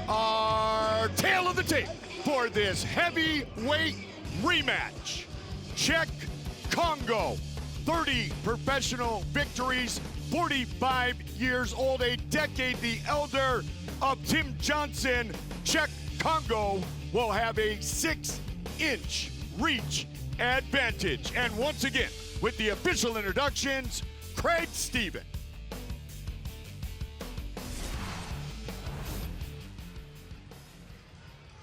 our tail of the tape for this heavyweight rematch. Cheick Kongo, 30 professional victories, 45 years old, a decade the elder of Tim Johnson. Cheick Kongo will have a 6-inch reach advantage. And once again, with the official introductions, Craig Stephen.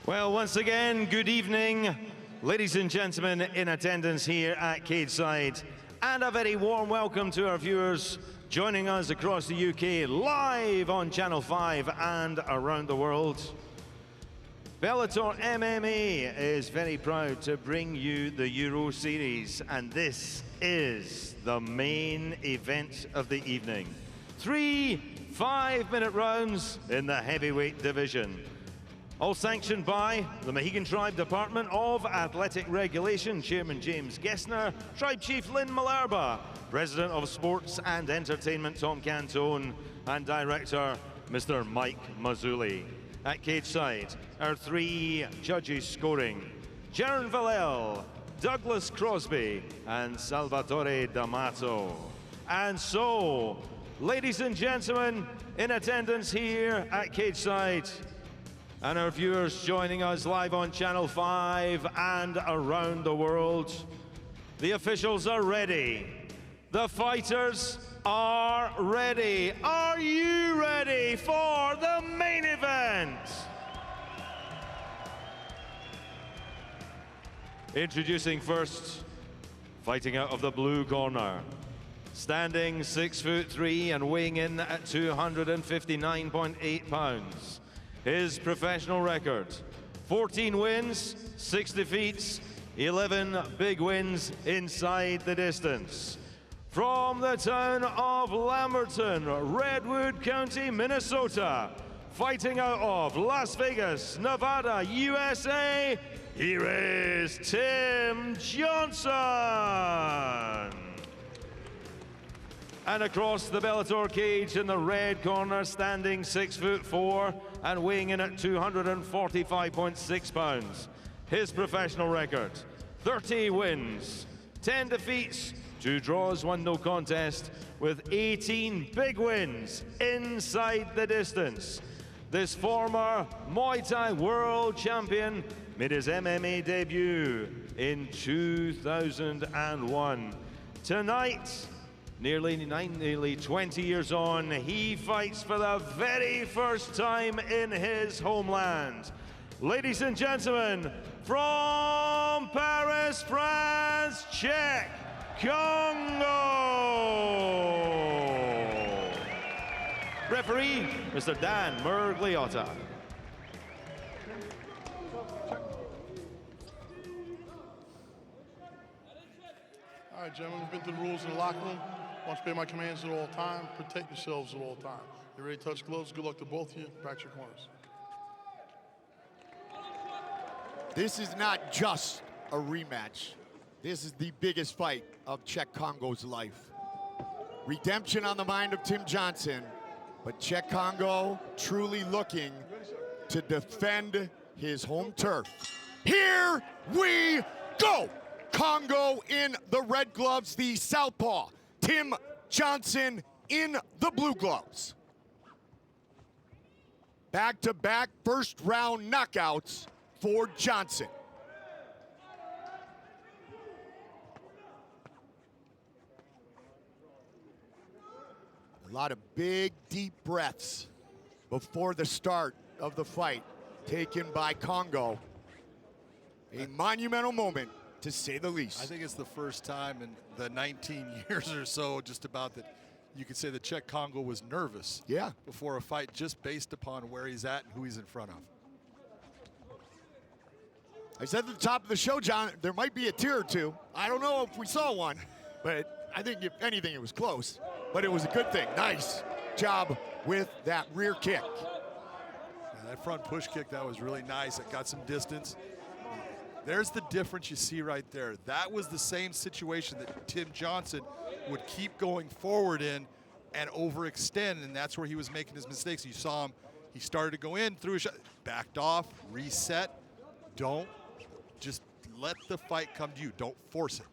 Well, once again, good evening, ladies and gentlemen in attendance here at Cageside, and a very warm welcome to our viewers joining us across the UK, live on Channel 5 and around the world. Bellator MMA is very proud to bring you the Euro Series, and this is the main event of the evening. 3 5-minute rounds in the heavyweight division. All sanctioned by the Mohegan Tribe Department of Athletic Regulation, Chairman James Gessner, Tribe Chief Lynn Malerba, President of Sports and Entertainment Tom Cantone, and Director Mr. Mike Mazzulli. At Cageside, our 3 judges scoring: Jaron Vallel, Douglas Crosby, and Salvatore D'Amato. And so, ladies and gentlemen in attendance here at Cageside, and our viewers joining us live on Channel 5 and around the world, the officials are ready. The fighters are ready. Are you ready for the main event? Introducing first, fighting out of the blue corner, standing 6'3" and weighing in at 259.8 pounds. His professional record: 14 wins, 6 defeats, 11 big wins inside the distance. From the town of Lamberton, Redwood County, Minnesota, fighting out of Las Vegas, Nevada, USA, here is Tim Johnson. And across the Bellator cage in the red corner, standing 6'4" and weighing in at 245.6 pounds. His professional record: 30 wins, 10 defeats, 2 draws, 1 no contest, with 18 big wins inside the distance. This former Muay Thai world champion made his MMA debut in 2001. Tonight, nearly 20 years on, he fights for the very first time in his homeland. Ladies and gentlemen, from Paris, France, Cheick Kongo. Referee, Mr. Dan Mergliotta. All right, gentlemen, we've been through the rules in the locker room. I want to obey my commands at all time. Protect yourselves at all time. You ready to touch gloves? Good luck to both of you. Back to your corners. This is not just a rematch. This is the biggest fight of Cheick Kongo's life. Redemption on the mind of Tim Johnson, but Cheick Kongo truly looking to defend his home turf. Here we go! Kongo in the red gloves, the southpaw. Tim Johnson in the blue gloves. Back-to-back first-round knockouts for Johnson. A lot of big, deep breaths before the start of the fight taken by Kongo. A monumental moment, to say the least. I think it's the first time in the 19 years or so, just about, that you could say that Cheick Kongo was nervous before a fight, just based upon where he's at and who he's in front of. I said at the top of the show, John, there might be a tear or two. I don't know if we saw one, but I think if anything, it was close. But it was a good thing. Nice job with that rear kick. Yeah, that front push kick, that was really nice. It got some distance. There's the difference you see right there. That was the same situation that Tim Johnson would keep going forward in and overextend, and that's where he was making his mistakes. You saw him He started to go in, threw a shot, backed off, reset. Don't just let the fight come to you. Don't force it.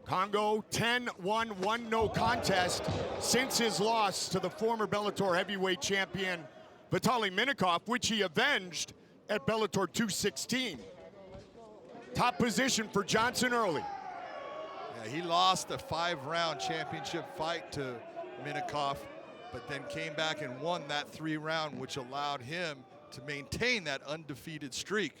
Kongo 10-1, 1 no contest since his loss to the former Bellator heavyweight champion Vitaly Minakov, which he avenged at Bellator 216. Top position for Johnson early. Yeah, he lost a 5-round championship fight to Minakov, but then came back and won that 3-round, which allowed him to maintain that undefeated streak.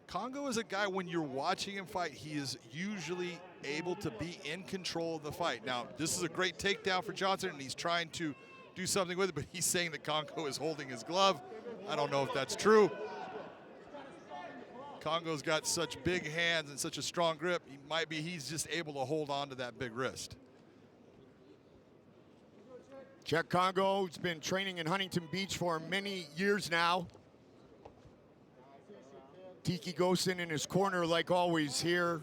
Kongo is a guy, when you're watching him fight, he is usually able to be in control of the fight. Now, this is a great takedown for Johnson, and he's trying to do something with it, but he's saying that Kongo is holding his glove. I don't know if that's true. Kongo's got such big hands and such a strong grip, he's just able to hold on to that big wrist. Cheick Kongo has been training in Huntington Beach for many years now. Tiki Gosen in his corner like always here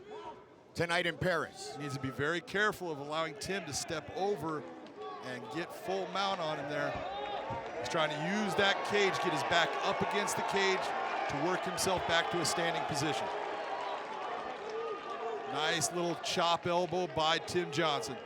tonight in Paris. He needs to be very careful of allowing Tim to step over and get full mount on him there. He's trying to use that cage, get his back up against the cage to work himself back to a standing position. Nice little chop elbow by Tim Johnson.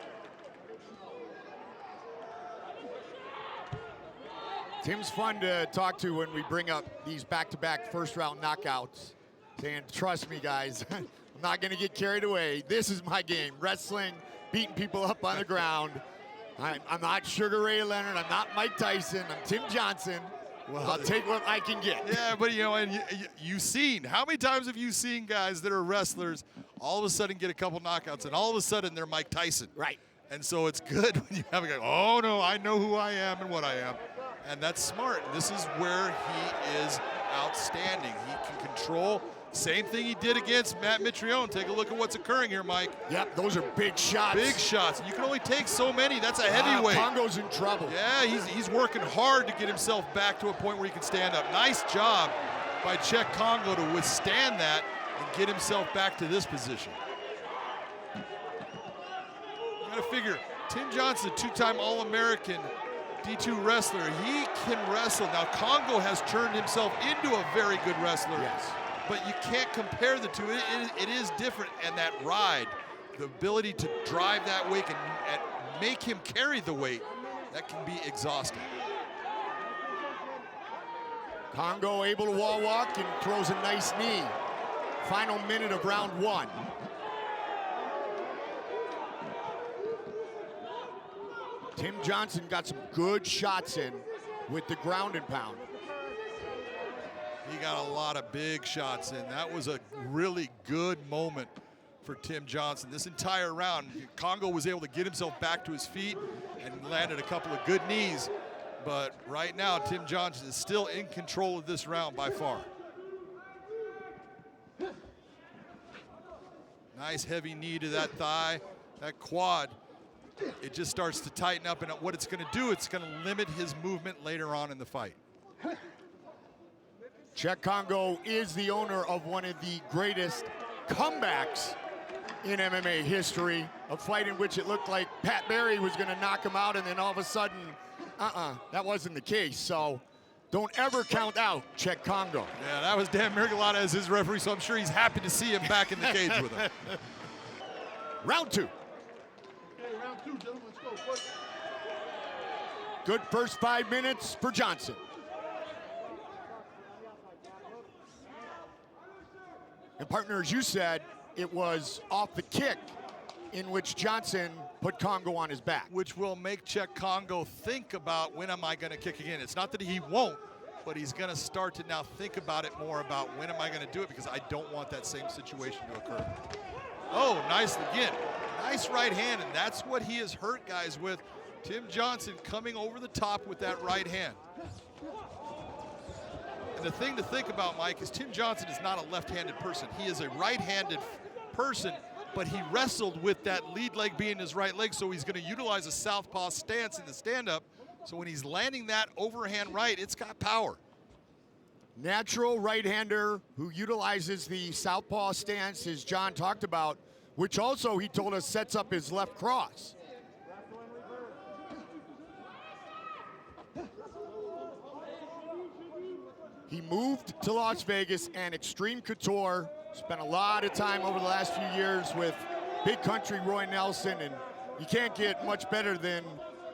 Tim's fun to talk to when we bring up these back-to-back first-round knockouts, saying, trust me, guys, I'm not going to get carried away. This is my game, wrestling, beating people up on the ground. I'm not Sugar Ray Leonard. I'm not Mike Tyson. I'm Tim Johnson. Well, I'll take what I can get. Yeah, but you know, and you've seen, how many times have you seen guys that are wrestlers all of a sudden get a couple knockouts, and all of a sudden they're Mike Tyson? Right. And so it's good when you have a guy, oh no, I know who I am and what I am. And that's smart. This is where he is outstanding. He can control. Same thing he did against Matt Mitrione. Take a look at what's occurring here, Mike. Yep, those are big shots. Big shots. You can only take so many. That's a heavyweight. Kongo's in trouble. Yeah, he's working hard to get himself back to a point where he can stand up. Nice job by Cheick Kongo to withstand that and get himself back to this position. You gotta figure, Tim Johnson, two-time All-American D2 wrestler, he can wrestle. Now, Kongo has turned himself into a very good wrestler. Yes. But you can't compare the two. It is different, and that ride, the ability to drive that weight and make him carry the weight, that can be exhausting. Kongo able to wall walk and throws a nice knee. Final minute of round 1. Tim Johnson got some good shots in with the ground and pound. He got a lot of big shots in. That was a really good moment for Tim Johnson. This entire round, Kongo was able to get himself back to his feet and landed a couple of good knees. But right now, Tim Johnson is still in control of this round by far. Nice heavy knee to that thigh, that quad. It just starts to tighten up, and what it's going to do, it's going to limit his movement later on in the fight. Cheick Kongo is the owner of one of the greatest comebacks in MMA history, a fight in which it looked like Pat Barry was going to knock him out, and then all of a sudden, that wasn't the case. So don't ever count out Cheick Kongo. Yeah, that was Dan Miragliotta as his referee, so I'm sure he's happy to see him back in the cage with him. Round 2. Okay, round 2, gentlemen, let's go. Good first 5 minutes for Johnson. And partner, as you said, it was off the kick in which Johnson put Kongo on his back. Which will make Cheick Kongo think about, when am I going to kick again? It's not that he won't, but he's going to start to now think about it more about when am I going to do it, because I don't want that same situation to occur. Oh, nice again. Nice right hand, and that's what he has hurt guys with. Tim Johnson coming over the top with that right hand. And the thing to think about, Mike, is Tim Johnson is not a left-handed person. He is a right-handed person, but he wrestled with that lead leg being his right leg, so he's going to utilize a southpaw stance in the stand-up. So when he's landing that overhand right, it's got power. Natural right-hander who utilizes the southpaw stance, as John talked about, which also, he told us, sets up his left cross. He moved to Las Vegas and Extreme Couture, spent a lot of time over the last few years with Big Country Roy Nelson, and you can't get much better than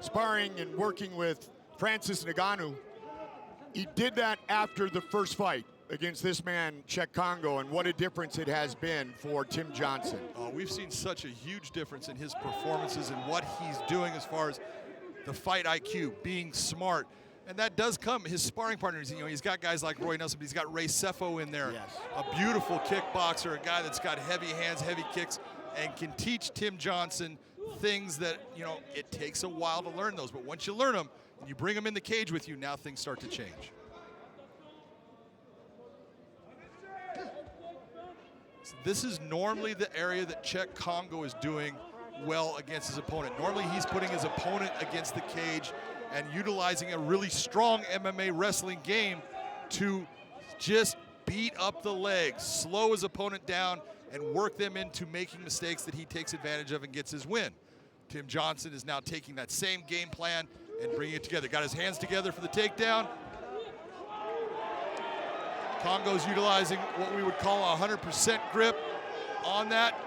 sparring and working with Francis Ngannou. He did that after the first fight against this man, Cheick Kongo, and what a difference it has been for Tim Johnson. We've seen such a huge difference in his performances and what he's doing as far as the fight IQ, being smart. And that does come, his sparring partners, you know, he's got guys like Roy Nelson, but he's got Ray Sefo in there. Yes. A beautiful kickboxer, a guy that's got heavy hands, heavy kicks, and can teach Tim Johnson things that, you know, it takes a while to learn those. But once you learn them, and you bring them in the cage with you, now things start to change. So this is normally the area that Cheick Kongo is doing well against his opponent. Normally he's putting his opponent against the cage and utilizing a really strong MMA wrestling game to just beat up the legs, slow his opponent down, and work them into making mistakes that he takes advantage of and gets his win. Tim Johnson is now taking that same game plan and bringing it together. Got his hands together for the takedown. Kongo's utilizing what we would call a 100% grip on that.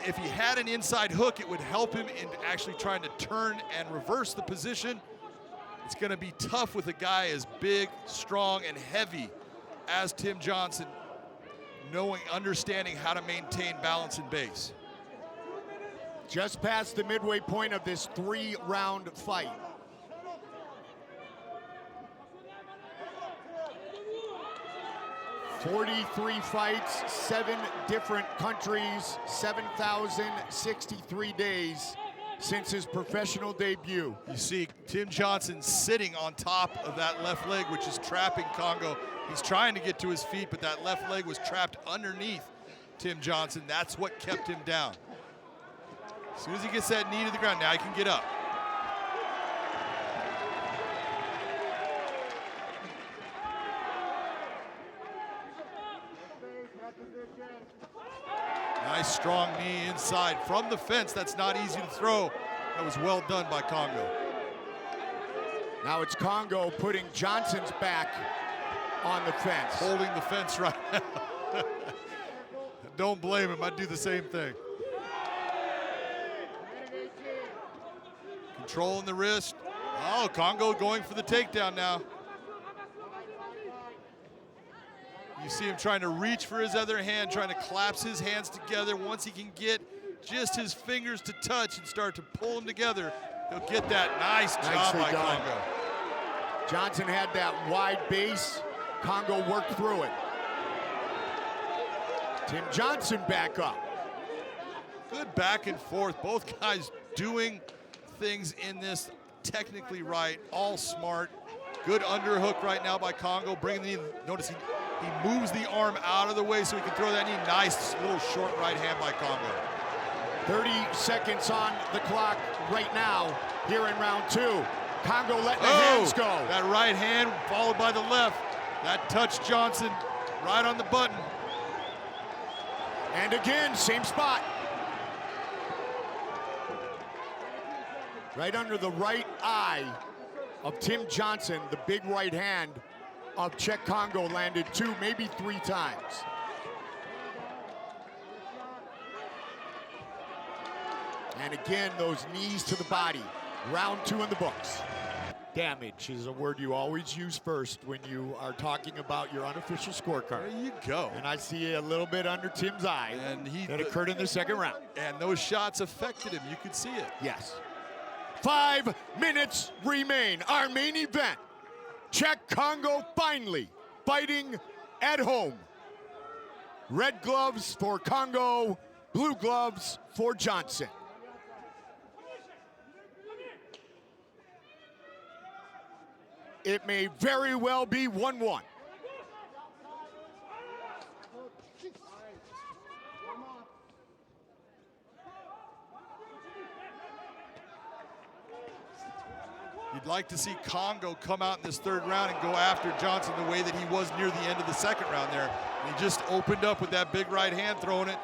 If he had an inside hook, it would help him in actually trying to turn and reverse the position. It's going to be tough with a guy as big, strong, and heavy as Tim Johnson, understanding how to maintain balance and base. Just past the midway point of this 3-round fight. "43 fights, 7 different countries, 7,063 days since his professional debut." You see Tim Johnson sitting on top of that left leg, which is trapping Kongo. He's trying to get to his feet, but that left leg was trapped underneath Tim Johnson. That's what kept him down. As soon as he gets that knee to the ground, now he can get up. Nice strong knee inside from the fence. That's not easy to throw. That was well done by Kongo. Now it's Kongo putting Johnson's back on the fence. Holding the fence right now. Don't blame him, I'd do the same thing. Controlling the wrist. Oh, Kongo going for the takedown now. You see him trying to reach for his other hand, trying to collapse his hands together. Once he can get just his fingers to touch and start to pull them together, he'll get that. Nice job by Kongo. Johnson had that wide base. Kongo worked through it. Tim Johnson back up. Good back and forth. Both guys doing things in this technically right, all smart. Good underhook right now by Kongo, bringing the knee. Notice he moves the arm out of the way so he can throw that knee. Nice little short right hand by Kongo. 30 seconds on the clock right now here in round 2. Kongo letting the hands go. That right hand followed by the left. That touched Johnson right on the button. And again, same spot. Right under the right eye of Tim Johnson, the big right hand of Cheick Kongo landed 2, maybe 3 times. And again, those knees to the body. Round 2 in the books. Damage is a word you always use first when you are talking about your unofficial scorecard. There you go. And I see a little bit under Tim's eye that occurred in the second round. And those shots affected him. You could see it. Yes. 5 minutes remain. Our main event. Cheick Kongo finally fighting at home. Red gloves for Kongo, blue gloves for Johnson. It may very well be 1-1. You'd like to see Kongo come out in this 3rd round and go after Johnson the way that he was near the end of the 2nd round there. And he just opened up with that big right hand, throwing it.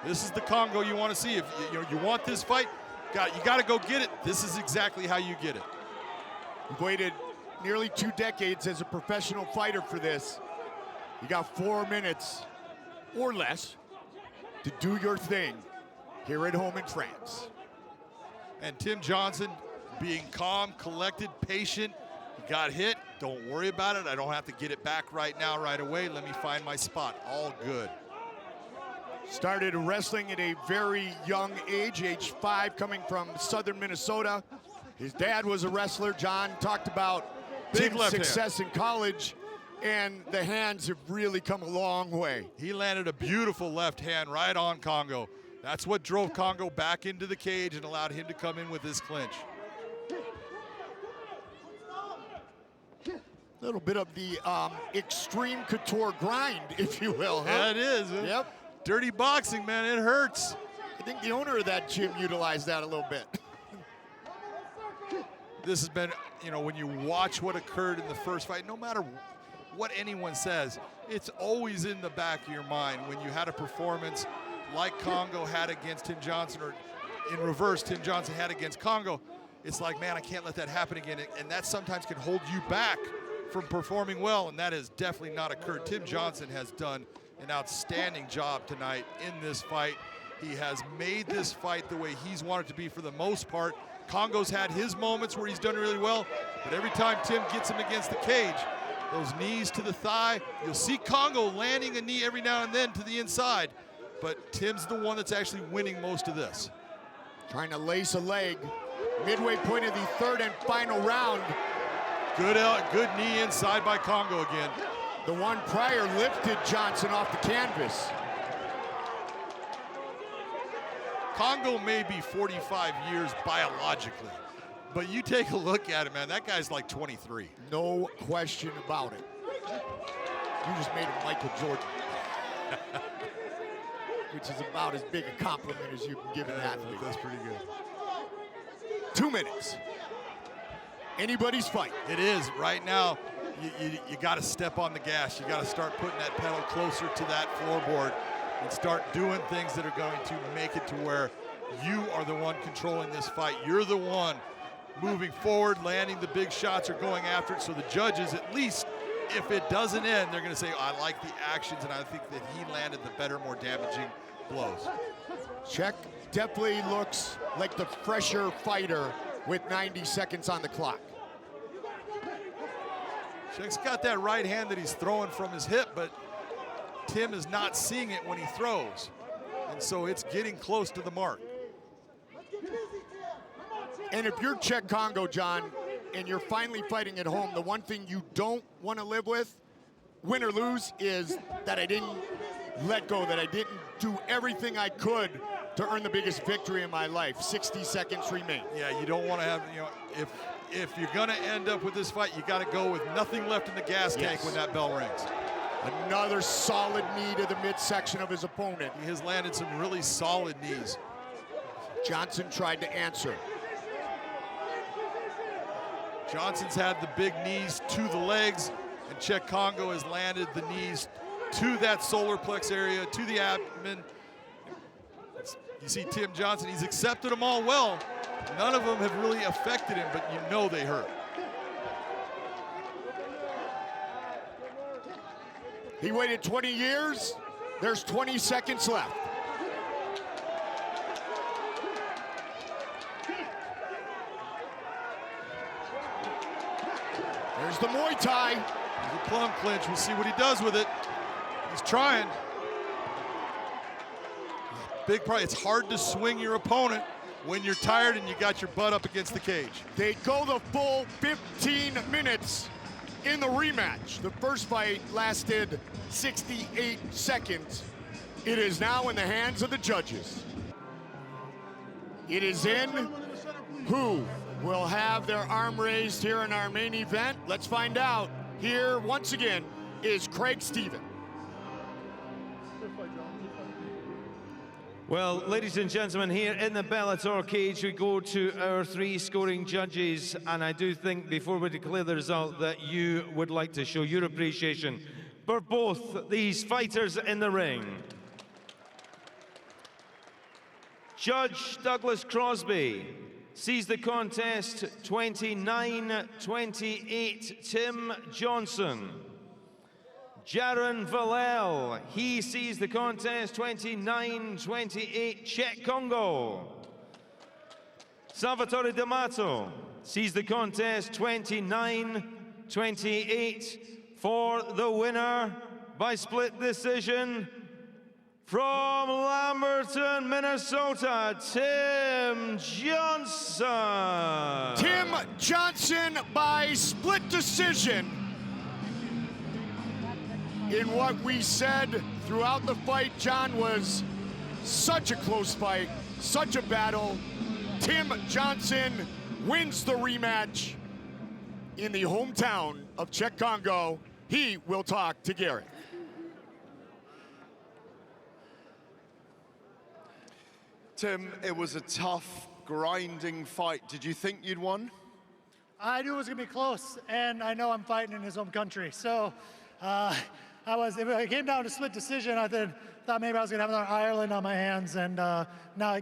This is the Kongo you want to see. If you want this fight, you got to go get it. This is exactly how you get it. You've waited nearly 2 decades as a professional fighter for this. You got 4 minutes or less to do your thing here at home in France. And Tim Johnson being calm, collected, patient. He got hit, don't worry about it. I don't have to get it back right now, right away. Let me find my spot, all good. Started wrestling at a very young age, age 5, coming from southern Minnesota. His dad was a wrestler. John talked about Big Tim's success in college, and the hands have really come a long way. He landed a beautiful left hand right on Kongo. That's what drove Kongo back into the cage and allowed him to come in with his clinch. A little bit of the extreme couture grind, if you will, huh? Yeah, it is. Yep. Dirty boxing, man, it hurts. I think the owner of that gym utilized that a little bit. This has been, you know, when you watch what occurred in the first fight, no matter what anyone says, it's always in the back of your mind when you had a performance like Kongo had against Tim Johnson, or in reverse, Tim Johnson had against Kongo. It's like, man, I can't let that happen again. And that sometimes can hold you back from performing well, and that has definitely not occurred. Tim Johnson has done an outstanding job tonight in this fight. He has made this fight the way he's wanted to be for the most part. Kongo's had his moments where he's done really well, but every time Tim gets him against the cage, those knees to the thigh, you'll see Kongo landing a knee every now and then to the inside, but Tim's the one that's actually winning most of this. Trying to lace a leg. Midway point of the 3rd and final round. Good knee inside by Kongo again. The one prior lifted Johnson off the canvas. Kongo may be 45 years biologically, but you take a look at him, man, that guy's like 23. No question about it. You just made him Michael Jordan. Which is about as big a compliment as you can give an athlete. That's pretty good. 2 minutes. Anybody's fight. It is. Right now, you got to step on the gas. You got to start putting that pedal closer to that floorboard and start doing things that are going to make it to where you are the one controlling this fight. You're the one moving forward, landing the big shots, or going after it. So the judges, at least if it doesn't end, they're going to say, I like the actions, and I think that he landed the better, more damaging blows. Cheick definitely looks like the fresher fighter with 90 seconds on the clock. Cheick's got that right hand that he's throwing from his hip, but Tim is not seeing it when he throws. And so it's getting close to the mark. And if you're Cheick Kongo, John, and you're finally fighting at home, the one thing you don't want to live with, win or lose, is that I didn't let go, that I didn't do everything I could to earn the biggest victory in my life. 60 seconds remain. Yeah, you don't want to have, you know, if you're going to end up with this fight, you got to go with nothing left in the gas tank when that bell rings. Another solid knee to the midsection of his opponent. He has landed some really solid knees. Johnson tried to answer. Johnson's had the big knees to the legs, and Cheick Kongo has landed the knees to that solar plex area, to the abdomen. You see Tim Johnson, he's accepted them all well. None of them have really affected him, but you know they hurt. He waited 20 years. There's 20 seconds left. There's the Muay Thai. There's a plum clinch. We'll see what he does with it. He's trying. Big price. It's hard to swing your opponent when you're tired and you got your butt up against the cage. They go the full 15 minutes in the rematch. The first fight lasted 68 seconds. It is now in the hands of the judges. It is in. Who will have their arm raised here in our main event? Let's find out. Here, once again, is Craig Stephen. Well, ladies and gentlemen, here in the Bellator cage, we go to our 3 scoring judges, and I do think before we declare the result that you would like to show your appreciation for both these fighters in the ring. Judge Douglas Crosby, sees the contest 29-28, Tim Johnson. Jaron Vallel, he sees the contest 29-28, Cheick Kongo. Salvatore D'Amato sees the contest 29-28 for the winner by split decision from Lamberton, Minnesota, Tim Johnson. Tim Johnson by split decision. In what we said throughout the fight, John, was such a close fight, such a battle. Tim Johnson wins the rematch in the hometown of Cheick Kongo. He will talk to Garrett. Tim, it was a tough, grinding fight. Did you think you'd won? I knew it was going to be close, and I know I'm fighting in his home country. So if it came down to split decision, I thought maybe I was going to have another Ireland on my hands and not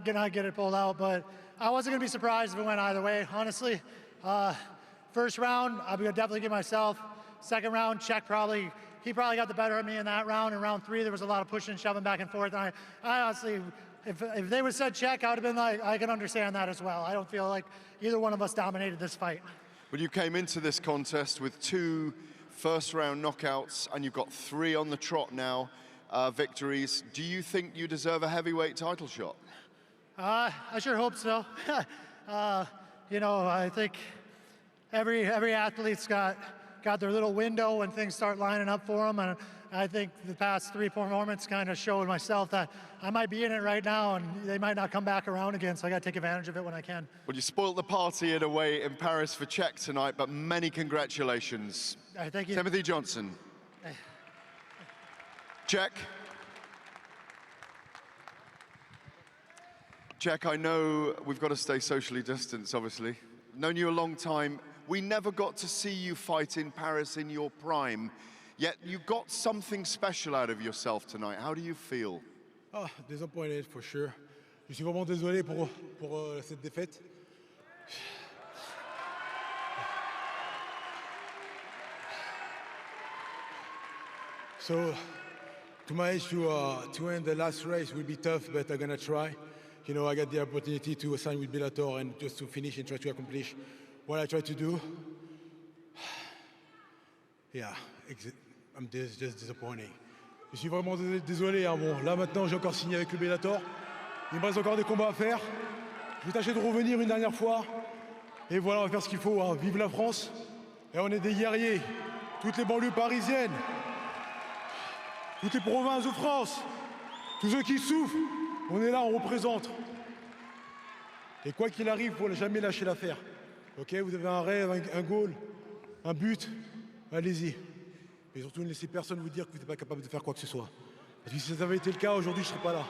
get it pulled out. But I wasn't going to be surprised if it went either way, honestly. First round, I'm going to definitely give myself. Second round, Cheick he probably got the better of me in that round. In round 3, there was a lot of pushing and shoving back and forth. And I honestly, if they would have said Cheick, I would have been like, I can understand that as well. I don't feel like either one of us dominated this fight. Well, you came into this contest with 2 first-round knockouts, and you've got 3 on the trot now, victories. Do you think you deserve a heavyweight title shot? I sure hope so. You know, I think every athlete's got their little window when things start lining up for them, and I think the past 3 performances kind of showed myself that I might be in it right now, and they might not come back around again, so I got to take advantage of it when I can. Well, you spoiled the party in a way in Paris for Cheick tonight, but many congratulations. Thank you. Timothy Johnson. Cheick. Cheick, I know we've got to stay socially distanced, obviously. Known you a long time. We never got to see you fight in Paris in your prime, yet you got something special out of yourself tonight. How do you feel? Ah, désappointé, for sure. Je suis vraiment désolé pour cette défaite. So, to my age, to end the last race will be tough, but I'm gonna try. You know, I got the opportunity to sign with Bellator and just to finish and try to accomplish what I try to do. Yeah, I'm just disappointing. Je suis vraiment désolé. Hein. Bon, là maintenant, j'ai encore signé avec le Bellator. Il me reste encore des combats à faire. Je vais tâcher de revenir une dernière fois. Et voilà, on va faire ce qu'il faut. Hein. Vive la France. Et on est des guerriers. Toutes les banlieues parisiennes. Toutes les provinces de France. Tous ceux qui souffrent. On est là, on représente. Et quoi qu'il arrive, il ne faut jamais lâcher l'affaire. Ok, vous avez un rêve, un goal, un but, allez-y. Mais surtout, ne laissez personne vous dire que vous n'êtes pas capable de faire quoi que ce soit. Parce que si ça avait été le cas, aujourd'hui, je ne serais pas là.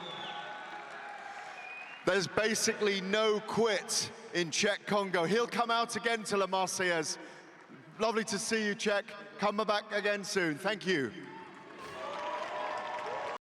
There's basically no quit in Cheick Kongo. He'll come out again to La Marseillaise. Lovely to see you, Cheick. Come back again soon. Thank you.